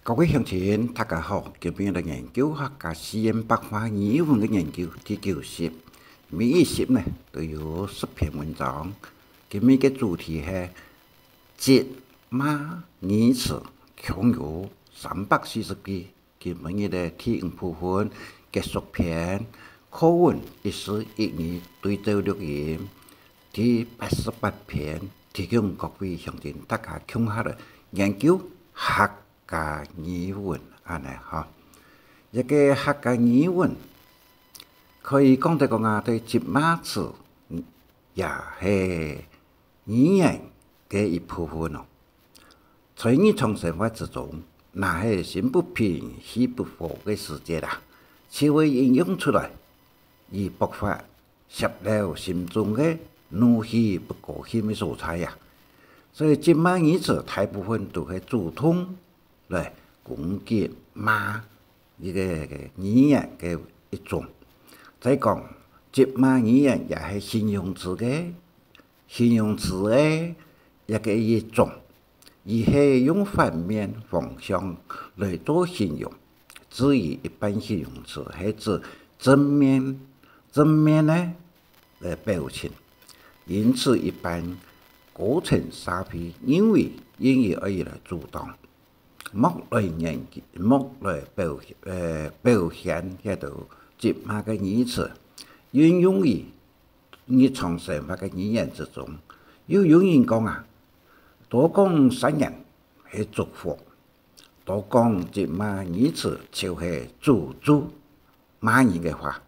各位乡亲，大家好！今日嚟研究客家四言白话语文嘅研究第9集，每一集呢都有10篇文章。今日嘅主題係節碼語詞，共有340句。今日嘅第5部分結束篇，課文一詞一語對照錄音。第88篇提供各位鄉親大家共下嚟研究客家語文安尼吼，一個客家語文可以講得講對節碼詞也係語言嘅一部分咯。在日常生活之中，那係心不平氣不和嘅時節啦，才會應用出來，以爆發泄露心中嘅怒氣不高興嘅所在呀。所以節碼語詞大部分都係主動來攻擊罵呢個語言嘅一種。再講節碼語言也係形容詞嘅一個一種，而係用反面方向來做形容。至於一般形容詞係指正面呢來表情，因此一般過程沙皮因為而來主動。莫來表現嗰度節碼嘅語詞，運用於日常生活嘅語言之中。有人講多講善人係祝福，多講節碼語詞就係詛咒罵人嘅話。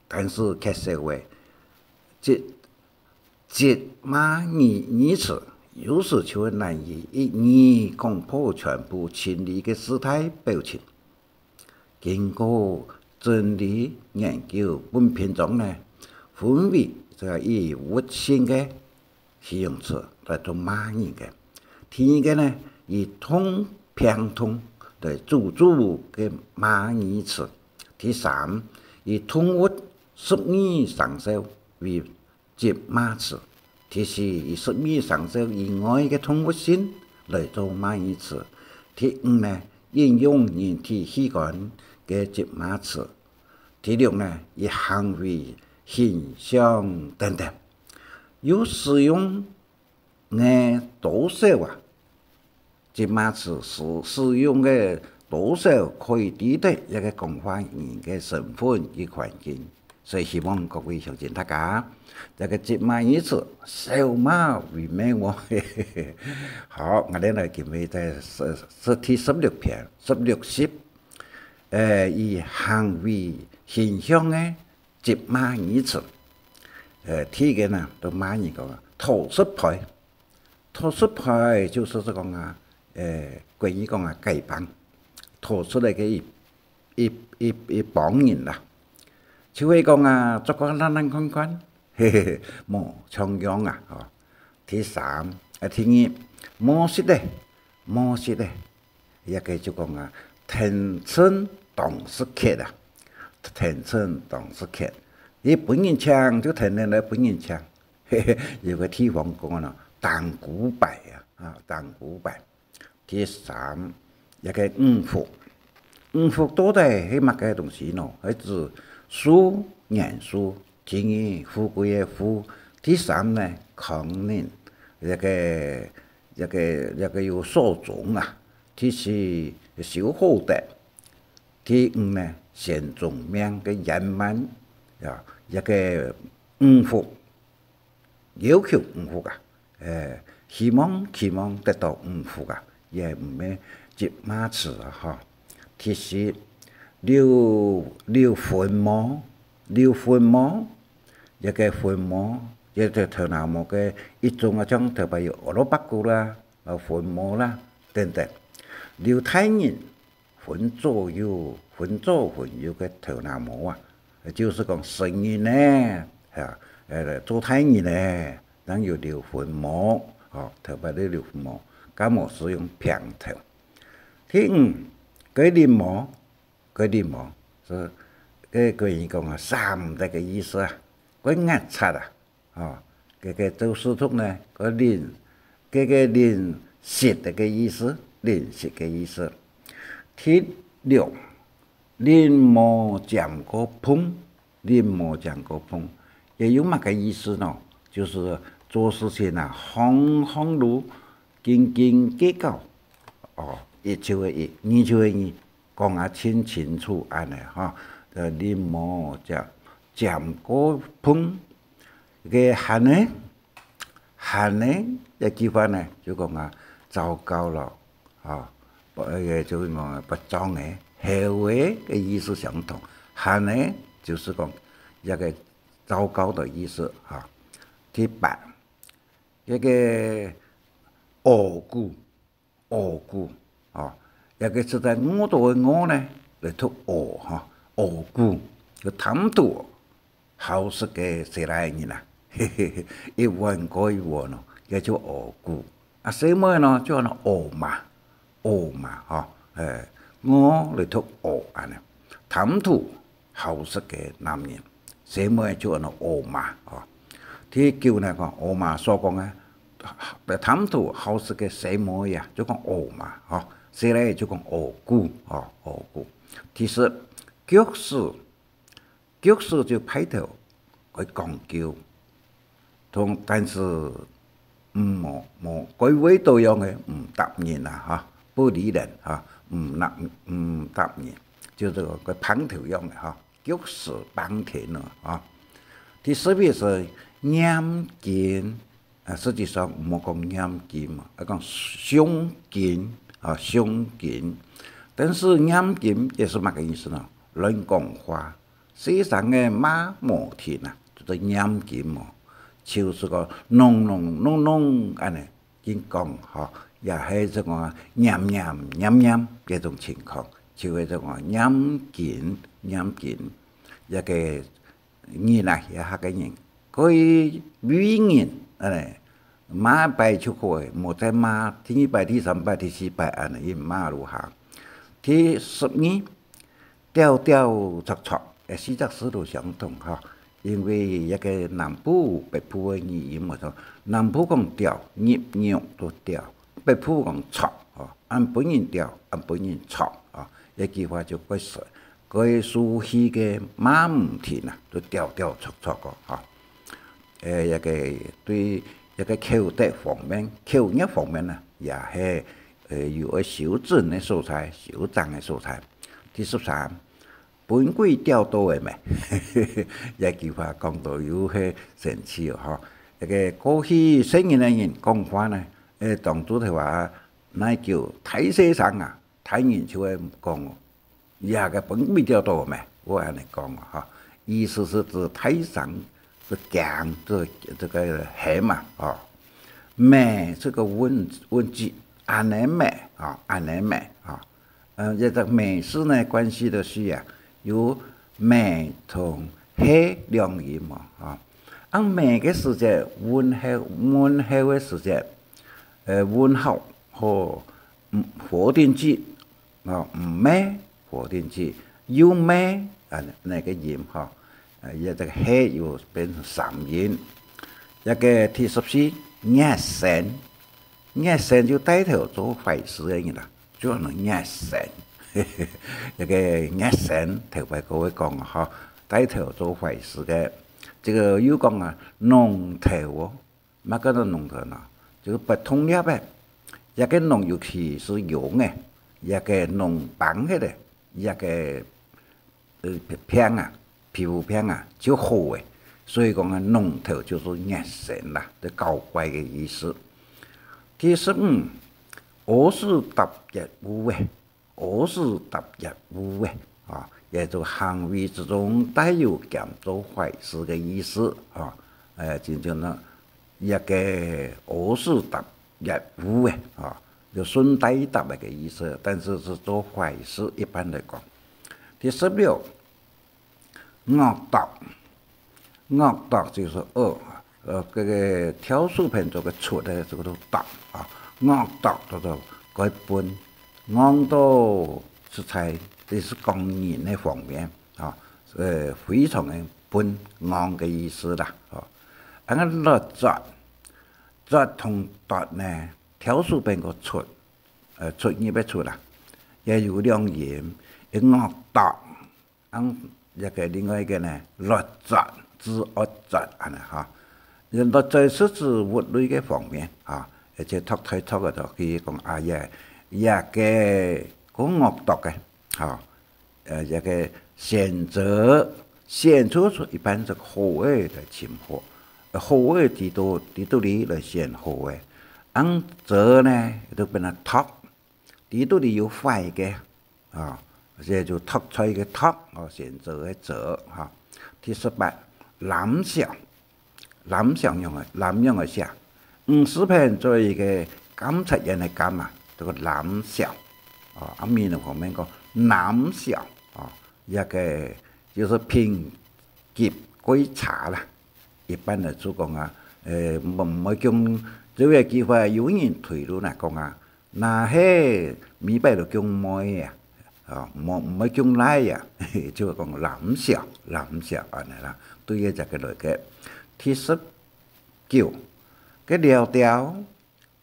但是確實話，節碼語詞有時就難以一語講破全部情理嘅事態表情。經過整理研究，本篇中呢分為以活性嘅形容詞來做罵人嘅，第二個呢以痛偏痛來詛咒嘅罵語詞，第三以動物十二生肖為節罵詞，第四以十二生肖以外嘅動物性來做罵語詞，第五呢應用人體器官嘅節罵詞，第六呢以行為形象等等。有使用多少節罵詞是使用嘅多少可以抵得一個講話人嘅身份與環境。所以希望各位鄉親大家，這個節碼語詞少罵為美喎。好，我哋嚟今日第16篇16集，以行為形象嘅節碼語詞。第一個呢，都罵人講土石牌，土石牌就是講關於講丐幫，土出嚟嘅一幫人啦。就會講做個爛坤坤，冇長樣第三第二冇識咧，一個就講天秤當是客天秤當是客，你本人槍就天然來本人槍，有個地方講當古白當古白。第三一個五福到底係乜嘅東西呢？係指書嚴肅，第二富貴嘅富，第三呢抗人一個有所種第四小好德，第五呢先宗命嘅隱瞞一個五福要求五福希望得到五福也唔係節罵詞第四撩墳墓，一個墳墓，一個頭南墓嘅一種種特別有俄羅巴古啦、墳墓啦等等。撩太人墳左右嘅頭南墓就是講生人呢，做太人呢，等於撩墳墓，特別的撩墳墓，咁我使用平頭。第五，佢哋冇，所以佢人講三得嘅意思佢壓擦佢做書讀呢，佢練舌嘅意思，練舌嘅意思。第六，临摹讲过碰，临摹讲过碰，也有嘛个意思呢？就是做事情啊，方方路，斤斤计较，哦，一就会一，二就会二，讲啊清清楚安尼哈。临摹讲过碰，个喊呢，一句话呢，就讲啊，糟糕了，啊，就是讲不装的，后的意思相同，喊呢就是讲一个糟糕的意思啊。第八，一个恶故啊，一个是在恶道的恶呢，来读恶哈，恶故，就贪图好事嘅谁来人啦？嘿嘿嘿，一问过一问咯，叫做恶故。啊，什么呢？叫那恶嘛，哈，我来读恶安尼，贪图好色嘅男人，什么叫那恶嘛？哦，第九呢讲恶嘛所讲嘅，贪图好色嘅什么呀？就讲恶嘛，哈，谁来就讲恶故，哦，恶故。第十，脚事就派头去讲究。但是冇各位都樣嘅唔答應啦嚇，不理人嚇，唔答應，就是個旁頭樣嘅嚇，就是旁田咯嚇。第11是嚴謹啊，實際上唔好講嚴謹嘛，係講胸謹啊，胸謹。但是嚴謹也是乜個意思呢？亂講話，世上嘅馬冇田啊，就是嚴謹嘛。就是個弄安尼，應講吼，也係這個黏這種情況，就係這個嚴謹，一個人啊，也係個人，佢語言安尼，馬拜出去，冇在馬第一拜、第三拜、第四拜安尼，馬路行。第12，調錯錯，四則思路相同哈。因為一個南部、北部嘅語言嘛，就南部講調，入都調；北部講錯，哦，按本人調，按本人錯，哦，一句話就解釋，佢屬於嘅馬唔田啊，都調錯個，嚇。一個對一個口德方面、口語方面啊，也係有個修正嘅素材、修正嘅素材。第13。本鬼調到嘅咩？一句話講到有些神奇哦！一個過去生嘅人講話呢，當初係話那叫睇西生啊，睇人就會講，也個本鬼調到嘅咩？我係嚟講啊，意思是指睇上是強，這個黑嘛，哦，美這個文字，安尼美啊，安尼美啊，一個美事呢關係的是啊。有美同黑兩言嘛，啊！按美嘅時節，溫厚嘅時節，溫厚和否定句啊，唔美否定句，有美啊那個音哈，一個黑又變成三音，一個第14熱身就帶頭做壞事嘅人啦，就係熱身。一個熱身，頭先各位講啊，帶頭做壞事嘅，這個有講啊，龍頭喎，乜個龍頭呢？就不同粒嘅，一個龍尤其是油嘅，一個龍棒嘅，一個片啊，皮膚片啊，就好嘅，所以講啊，龍頭就是熱身啦，就搞怪嘅意思。第15，我是特別污嘅。我是特別污嘅，啊，也就行為之中帶有鹹做壞事嘅意思，啊，真正呢一個我是特別污嘅，啊，就順帶答嘅意思，但是是做壞事一般嚟講。第16，惡毒就是惡，這個挑書片做個出嘅這個都毒啊，惡毒叫做改本。惡到是在這是講人的方面啊，非常嘅本惡嘅意思啦，哦，咁啊作同毒呢，挑書邊個出，出呢邊出啦，也有良言，一惡道，一個另外一個呢，律則之惡則安尼哈。律則是指法律嘅方面啊，而且讀嘅就佢講啊也個講惡毒嘅，哈，一個選出一般是好嘅來懲罰，好嘅地度裡來選好嘅，則呢就變成讀，地度裡有壞嘅啊。這就讀出嘅讀，選擇嘅擇哈。第18，濫徼用嘅寫，50篇做一個監察人嘅監啊，這個濫徼啊，面嘅方面講濫徼啊，一個就是評級歸查啦。一般嚟講啊，唔係講這個機會有人退路啦講啊，那係咪擺到講咩啊？唔係將來呀，就講濫徼安尼啦，對於這個來嘅。第19，個條條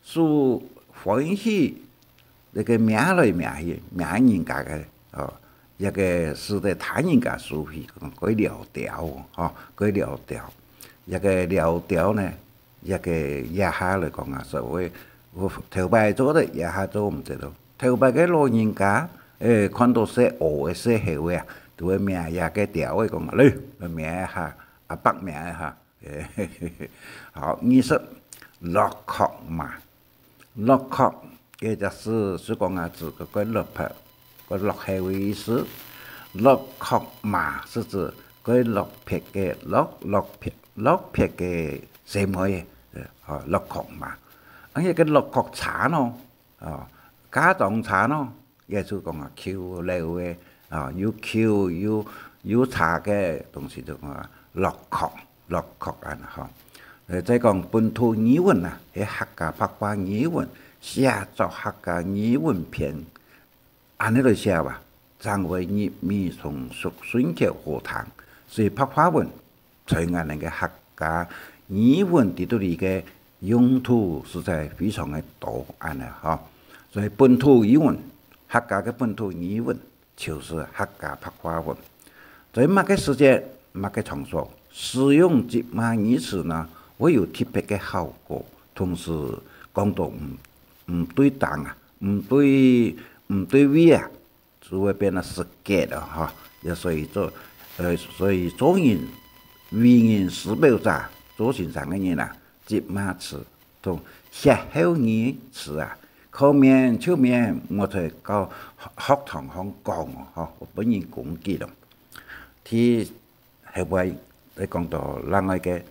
是歡喜那個名來名去，名人家嘅一個是對他人家舒服，講條條個條條，一個條條呢，一個一下來講啊，所謂我頭擺做的，一下做唔知道，頭擺嘅老人家。看到寫學嘅寫好嘅，就會名也個條嘅講嚟，名一下，北名一下，好，20落殼嘛，落殼嘅就是講啊，指個落魄，個落係嘅意思，落殼嘛是指個落魄嘅落魄嘅什麼嘢，落殼嘛，而且個落殼慘咯，家長慘咯。也就講啊，扣留嘅有扣有查嘅東西就講啊，落殼安哈。再講本土語文啊，係客家白話語文寫作客家語文篇，安尼嚟寫吧，稱為粵語從屬順口合談，所以白話文在我哋嘅客家語文地度裡嘅用途實在非常嘅多安尼哈。所以本土語文。客家嘅本土語文就是客家白話文，在某個時節、某個場所使用節碼語詞呢，會有特別嘅效果，同時講到唔對當啊，唔對位啊，就會變得失格啊！哈，所以做人為人師表者，做先生嘅人啊，節碼詞同歇後語詞啊。後面我在教學堂上講我本人講記咯。第後尾你講到另外嘅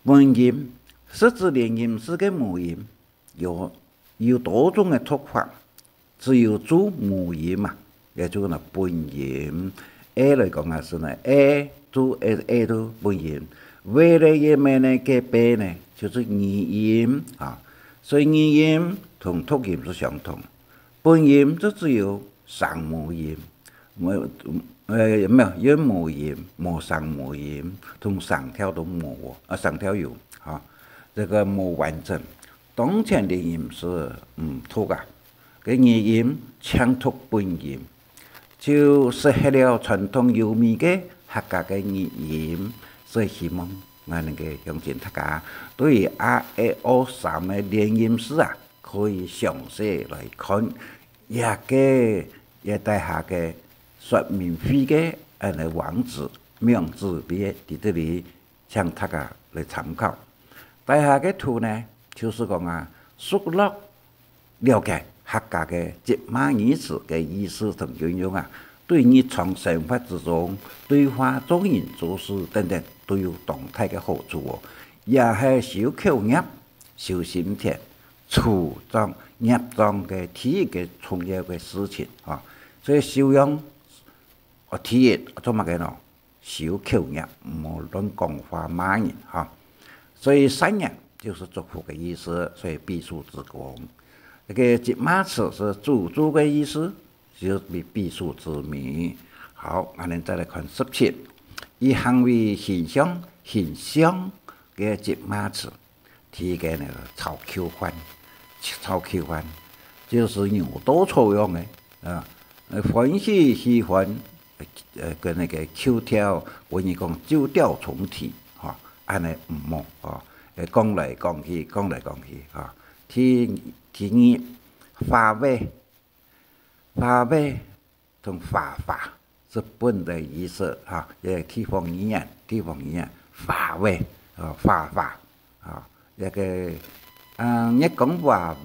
本音，是指連音是個母音，有多種嘅讀法，只有做母音嘛，也就係本音。A 嚟講啊，是呢 A 做 A 都本音，為了嘢咩呢？嘅 B 呢，就是二音啊，所以二音。同讀音是相同，本音就只有上母音，有母音，冇上母音，同上條都冇上條有這個冇完整。當前的音是讀啊，個二音搶讀本音，就適合了傳統優美嘅客家嘅二音，所以希望我哋嘅鄉親大家對於A、E、O 3嘅連音詞啊。可以詳細來看，也帶下嘅說明會嘅網址名字俾喺這裡，請大家來參考。帶下嘅圖呢，就是講啊，熟絡了解客家嘅節碼語詞嘅意思同運用啊，對日常生活之中對話、做人做事等等都有動態嘅好處喎，也係小口業、小心田。處長、業長嘅體育嘅重要嘅事情啊，所以修養體育做乜嘅咯？小口業，唔好亂講話罵人嚇。所以善業就是祝福嘅意思，所以必樹之功。這個節碼詞是助嘅意思，就是必樹之名。好，我哋再來看17，以行為形象嘅節碼詞，提嘅呢個草口翻。草口翻就是牛多草用嘅欢喜喜欢，跟那个口条，我跟你讲九调重提，哈，安尼唔好，哦，讲来讲去，讲来讲去，哈，第二法味，法味同法法是本的意思，哈，地方语言，法味，法法，啊，一个，一讲话，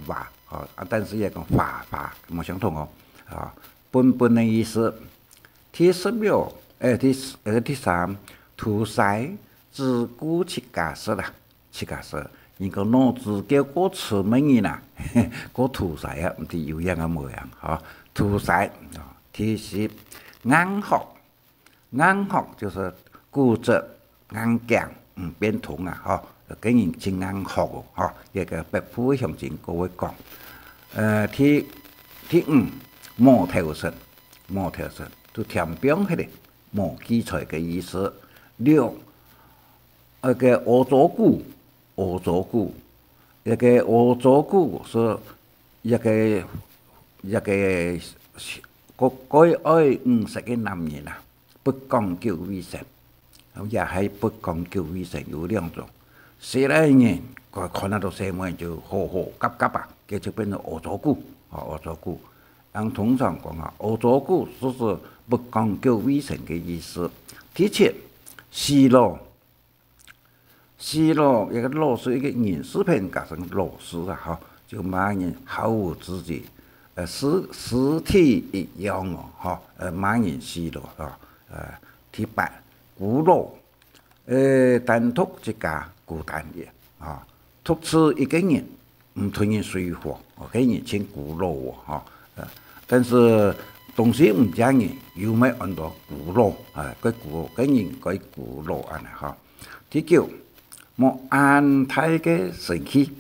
但是也讲法法，冇相同哦，啊。本的意思，第16，第3，屠宰自古七家事啦，七家事，你讲老子叫我出门去啦，我屠宰啊，唔是有样个模样，哈，屠宰啊，第10，硬学，硬学就是固执、硬讲，变通啊，哈，跟人真硬学哦，哈，一个百夫向前各位讲，第5。冇调身，就填表迄个冇基础嘅意思。6，个恶作剧，一个恶作剧是一个改爱50嘅男人啊，不讲究卫生，也係不講究衛生有2種。寫來人，看到新聞就急啊，佢就變成惡作劇。通常講啊，惡作劇就是不講究衛生嘅意思。第7，奚落，一個落是一個人視頻加成落實啊，哈，就罵人毫無自覺，屍體一樣哦，哈，罵人奚落啊，第8，孤陋，單獨一家孤單嘅啊，獨自一個人唔同人水火，給人稱孤陋啊，但是東西唔正嘅，有咩按到古老啊？佢人佢古老安尼哈。第9，冇安泰嘅神氣，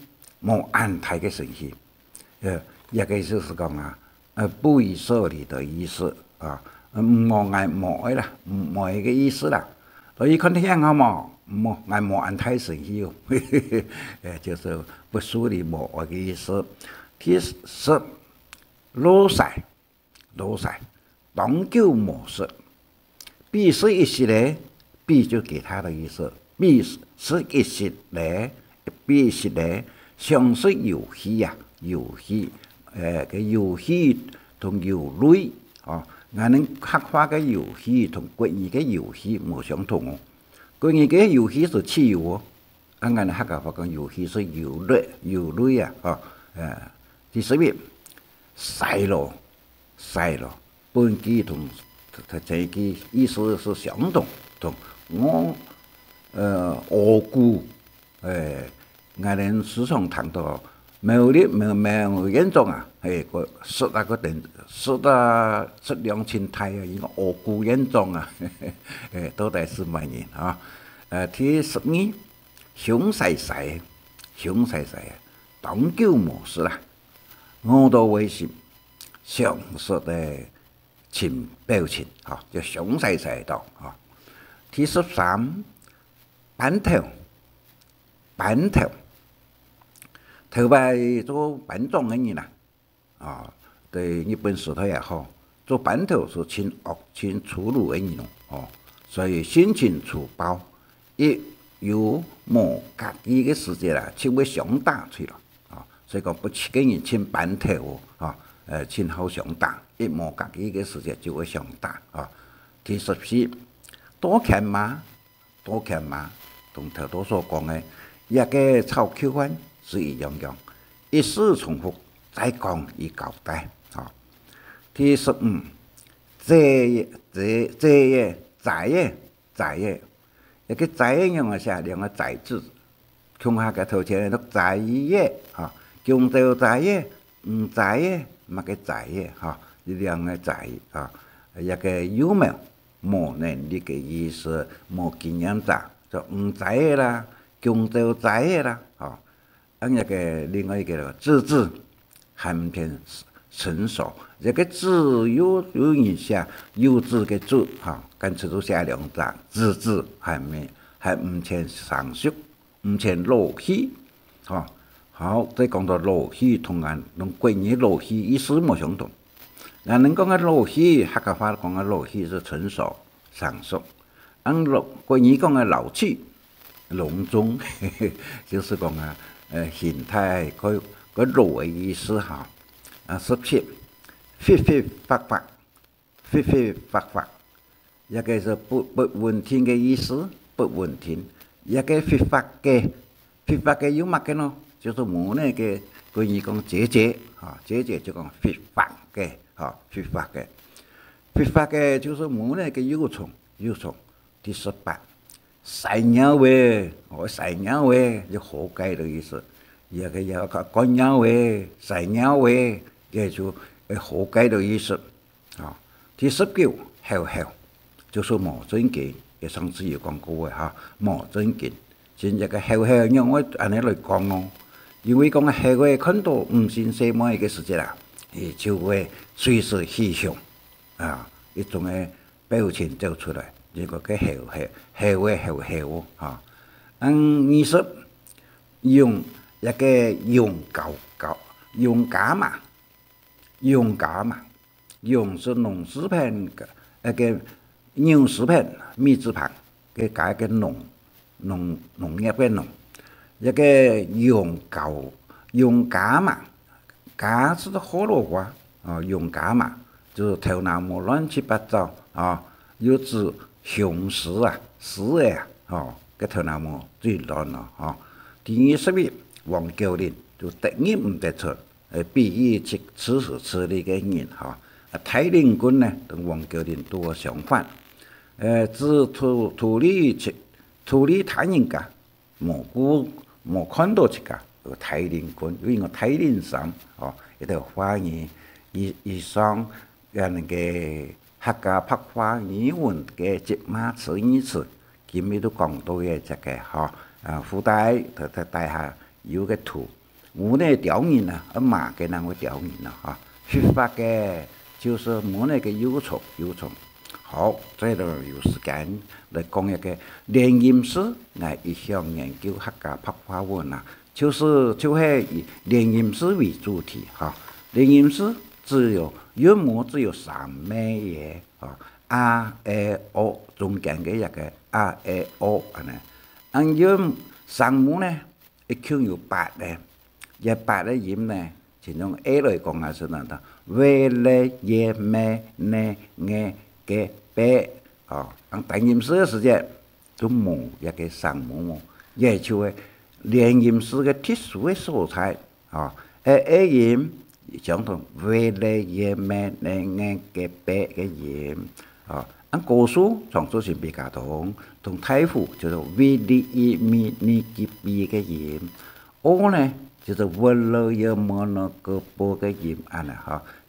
一個就是講啊，不以色理的意思啊，冇啦，冇嘅意思啦。所以看聽好冇，冇安泰神氣哦，就是不屬理冇嘅意思。第10。老細，當舊模式，必是一時咧，必就給他的意思，必是一時咧，必是咧，像是遊戲啊，個遊戲同遊類，哦，我哋刻畫嘅遊戲同國語嘅遊戲冇相同哦，國語嘅遊戲是自由哦，我哋客家話講遊戲是遊類啊，哦，第11。細路，本句同這句意思是相同，同我惡故我哋時常談到沒有嚴重啊，個說兩千太啊，應該惡故嚴重啊，到底是乜嘢啊？第12，凶細當舊模式啦。我到微信常識的情表情，哈，就詳細到哈。第13，板頭，頭擺做板種嘅人啦，啊，對日本時代也好，做板頭是親惡親粗魯嘅人哦，所以心情粗暴，一有冇家己嘅世界啦，就會上大去了。所以講不七個人親板頭哦，親好上當，一冇家己嘅事情就會上當啊。第14，多看嘛，同頭多所講嘅一個抄口翻是一樣，一時重複再講以交代啊。第15，在嘢，一個在嘢用嘅寫兩個在字，窮下嘅頭前都在嘢啊。強調在嘢，唔在嘢，乜嘅在嘢嚇，兩個在啊，一個有冇能力嘅意思，冇經驗者就唔在嘢啦，強調在嘢啦，嚇，一個另外一個自治，含片成熟，一個自有影響，幼稚嘅自嚇，跟住都寫兩隻自治係唔前上述，唔前落去，嚇。好，再講到落去同國語落去意思冇相同，人讲个老喜，客家话讲个老喜是成熟、成熟。国语讲个老气、隆重，就是讲啊，形态个老的意思哈。十七，发发发发，发发发发，一个是不稳定嘅意思，不稳定。一个发发嘅，发发嘅有乜嘅咯？就是冇那个国语讲姐姐啊，姐姐就讲发发嘅，啊，发发嘅，发发嘅就是冇那个幼虫，幼虫。第18，晒鸟喂，晒鸟喂，就活该的意思。一个要干鸟喂，晒鸟喂，也就活该的意思。啊，第19，好好，就是冇尊敬，也上次有讲过嘅哈，冇尊敬。现在个好好，让我按你来讲咯。因为讲好嘅看到唔新鲜么一个事情啦，就会随时气象啊，一种嘅表情走出来。这个好啊，20用一个用假嘛，用是农字旁一个牛字旁米字旁，嘅加一个农业嘅农，一个用假嘛，假是河洛话啊，用假嘛，就是头脑冇乱七八糟啊，有指。熊市啊，是啊，个头脑冇最乱咯，第21，王教练就得意唔得出，比喻此时此地嘅人，太灵军呢同王教练多相反，只土里太人家，冇看到一个太灵军，因为我太灵山，一条花园以上嘅那个。客家拍花语文嘅节码词语词，今日都讲到嘅这个附带下有个图，我呢调研啊，马嘅那个调研啦发发嘅就是冇那个幼虫。好，再度有时间来讲一个联吟诗，嚟一项研究客家拍花文啊，就是联吟诗为主题联吟诗只有3枚嘢，a e o 中间嘅一个 a e o 呢，約3枚呢，一共有8咧，一8嘅音呢，其中 A 嚟講係什麼呢？為咧耶咩呢嘅嘅bé，單音詩嘅時間都冇一個3枚，也就係連音詩嘅特殊嘅素材，A 音。相同為咧耶咩呢嘅bé嘅音，歌書創作性比較同太傅就是為哩伊咪呢嘅 B 嘅音，O 呢就是為了要麼那個波嘅音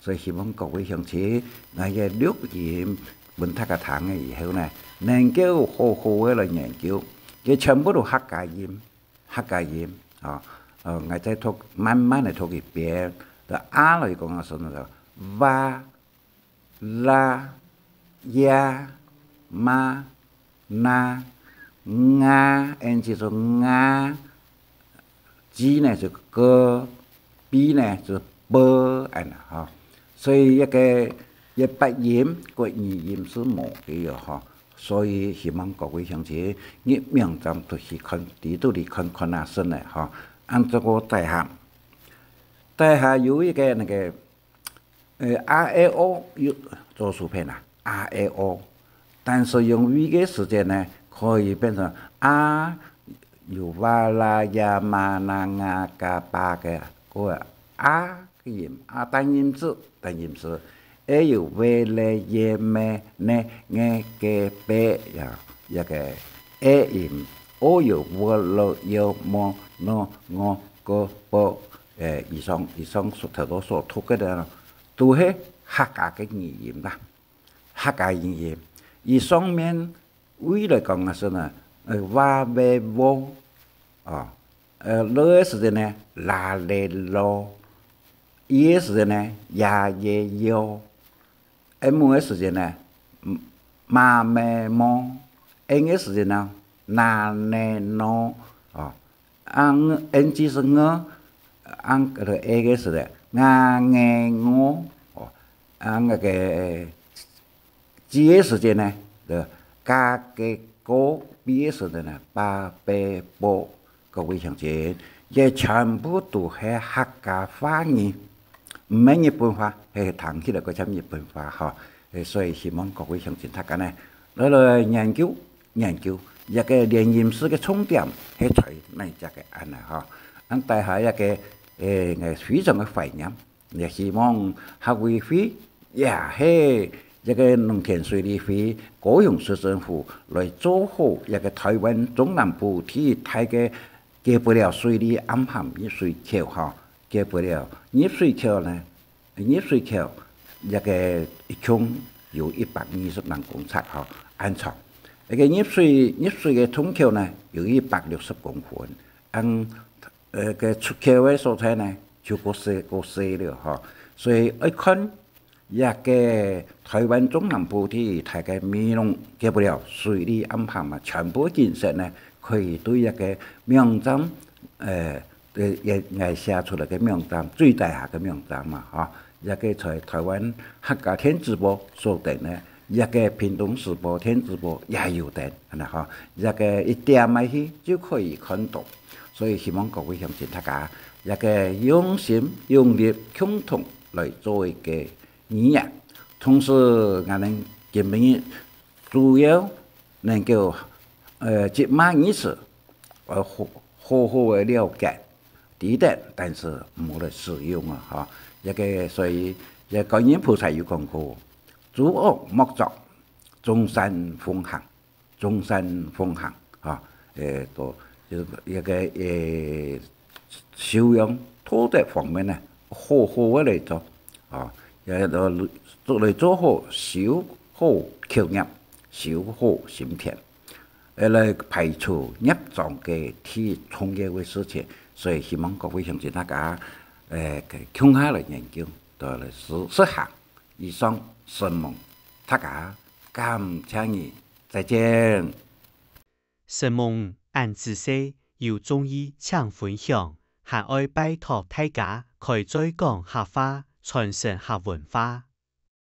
所以希望各位鄉親，我嘅錄音本他個堂嘅以後呢，能夠好好嘅來研究，佢全部都客家音，我再慢慢地讀一遍。A 嚟講係什麼呢？哇、啦、呀、嘛、那、啊，N 就是啊 ，G 呢就個 ，B 呢就波，所以一8音國語音是冇嘅所以希望各位鄉親，你明ចាំ都去看，都嚟看下先嚟按照個大下有一个那个R A O 有做薯片R A O， 但是用 V 嘅时间呢，可以变成有哇啦呀嘛那啊嘎巴嘅个嘅音单音字，A 有为咧耶咩呢嘅嘅bé一个 A 音，O 有我了有么喏我个波。以上頭多所讀嘅咧，都係客家嘅語言啦，客家語言。而上面為嚟講嘅是呢，話為我，樂時呢，拉嚟咯，嘢時呢，呀嘢有，M 嘅時呢，嘛咩麼 ，N 嘅時呢，那呢喏，N 是我。A 嘅時咧，我那个节约时间呢，加个歌毕业时的呢，八百八各位乡亲，也全部都系客家话语，唔系日本话，系谈起来嗰种日本话吼。所以希望各位乡亲大家呢，来研究研究一个连音式嘅重点，系在哪只嘅安尼吼。咁大下一个我非常嘅怀念，也希望客委会也系一个农田水利会、高雄市政府来做好一个台湾中南部第一大嘅结不了水利安排热水桥哈，结不了热水桥呢，热水桥一个一共有120人公尺哈，安长。那个热水嘅通桥呢有160公分，个出口嘅所在呢就过细了哈，所以一看一个台湾中南部的大概美容结不了水利安排嘛，全部建设呢可以对一个名站也写出来嘅名站最大下嘅名站嘛哈，一个在台湾客家天子报所定呢。一个屏东时报、天子报也有的，哈，一个一点埋去就可以看到，所以希望各位乡亲大家一个用心用力共同来做一个语言，同时我们今年主要能够接码意思，好好的了解，地点，但是冇来使用啊，哈，一个所以一观音菩萨有讲过。诸恶莫作，众善奉行，众善奉行啊！就是一个修养土地方面呢，好好的来做啊，也做好修好口业，修好心田，来排除业障嘅ที่重要嘅事情。所以希望各位乡亲大家共下来研究，到来实行。以上神梦，大家感谢你，再见。神夢按自西要中醫搶分享，還愛拜託大家開再講客話，傳承客文化。